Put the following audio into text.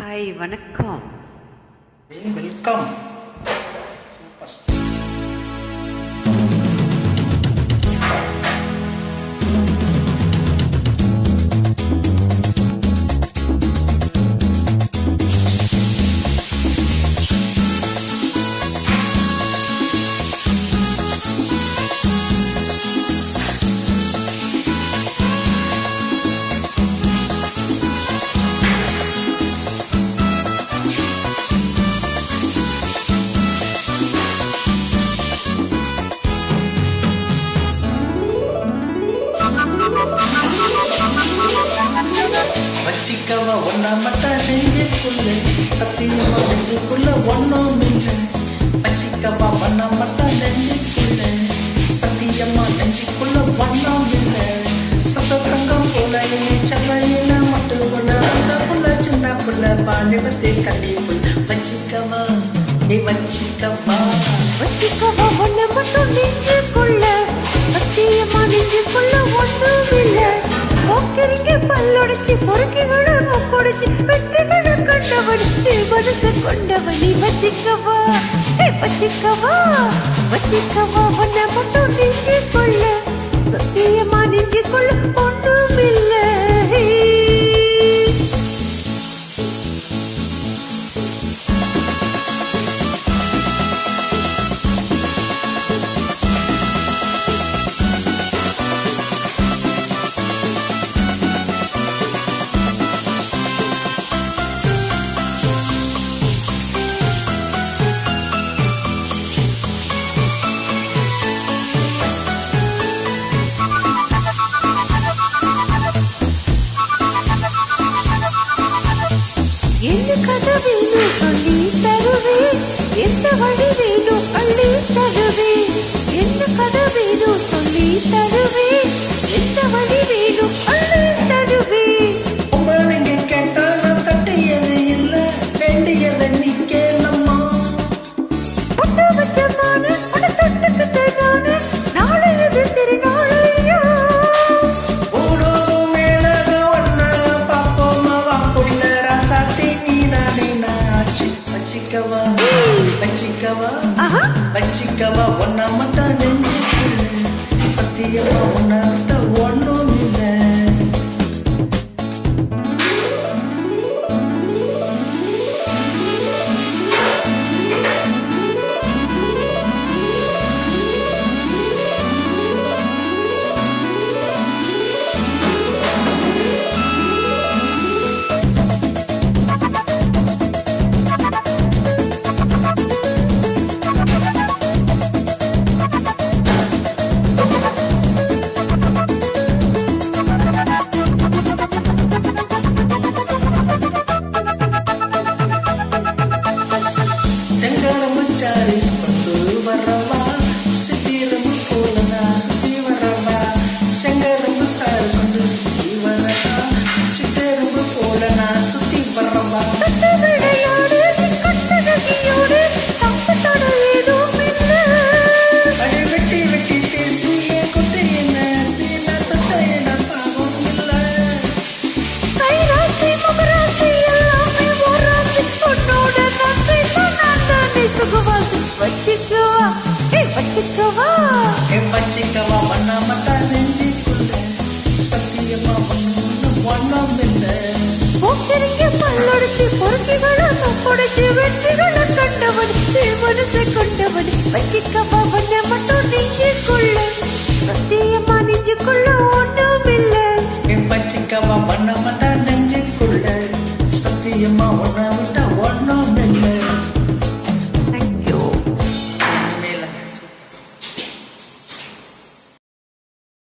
Hi வணக்கம். Welcome. வச்சிக்கவா ஒன்னா மட்டும் நெஞ்சுக்குள்ள சத்தியமா நெஞ்சுக்குள்ள ஒன்னும் இல்லை. வச்சிக்கவா ஒன்னா மட்டும் நெஞ்சுக்குள்ள சத்தியமா நெஞ்சுக்குள்ள ஒன்னும் இல்லை. சத்தத்தங்கம் போல செவ்வையில மட்டும் ஒண்ணு அந்த புள்ள சின்ன புள்ள பாலிபத்தை கட்டி புள்ள. வச்சிக்கவா நீ வச்சிக்கவா வச்சிக்கவா ஒன்ன மட்டும் நெஞ்சுக்குள்ள சத்தியமா நெஞ்சுக்குள்ள ஒன்னும் இல்லை. போக்கிறீங்க பல்லொடிச்சு பொறுக்கிகளை ஒப்பொடிச்சு வெற்றிகளை கண்டவன் மனசை கொண்டவன். நீ வச்சிக்கவா வச்சிக்கவா வச்சிக்கவா ஒன்ன மட்டும் நெஞ்சுக்குள்ள சத்தியமா நெஞ்சுக்குள்ள ஒன்றும் இல்லை. என்ன கதை வேணும் சொல்லி தருவேன், எந்த வழி வேணும் அள்ளி தருவேன். என்ன கதை வேணும் சொல்லி தருவேன், எந்த வழி வேணும் அள்ளி தருவேன். உங்களை கேட்டா நான் தட்டியது இல்லை, வேண்டியதை நீ கேளம்மா. பொட்டு வச்ச நானு உன தொட்டுக்கிட்ட நானு நாளை எது திருநாளையோ. வச்சிக்கவா ஒன்னா மட்டும் நெஞ்சுக்குள்ள சத்தியமா ஒன்னா மட்டும் ஒன்னும் இல்லை. செங்கரமுச்சாரி பட்டு வரவா சித்திரமு போலனா சுத்தி வரவா. செங்கரம்பு சாறு கொண்டு சுத்தி வரவா சித்திரமு போலனா சுத்தி வரவா. விளையாடு கட்டடகியோடு தப்பத்தோட ஏதும் இல்லை. அடி வெட்டி வெட்டி பேசிய கொட்டை என்ன சீன தொட்டை என்ன பாவம் இல்லை. கைராசி முகராசி எல்லாமே ஓராசி உன்னோட நன்றி நானே சுகவாசி. வச்சிக்கவா வச்சிக்கவா வச்சிக்கவா ஒன்னா மட்டும் நெஞ்சுக்குள்ள சத்தியமா ஒன்னும் இல்லை. போக்கிறீங்க பல்லொடிச்சு பொறுக்கிகளை ஒப்பொடிச்சு வெற்றிகளை கண்டவன் மனசை கொண்டவன். வச்சிக்கவா ஒன்ன மட்டும் நெஞ்சுக்குள்ள சத்தியமா நெஞ்சுக்குள்ள ஒன்றும் இல்லை. வச்சிக்கவா ஒன்னா மட்டும்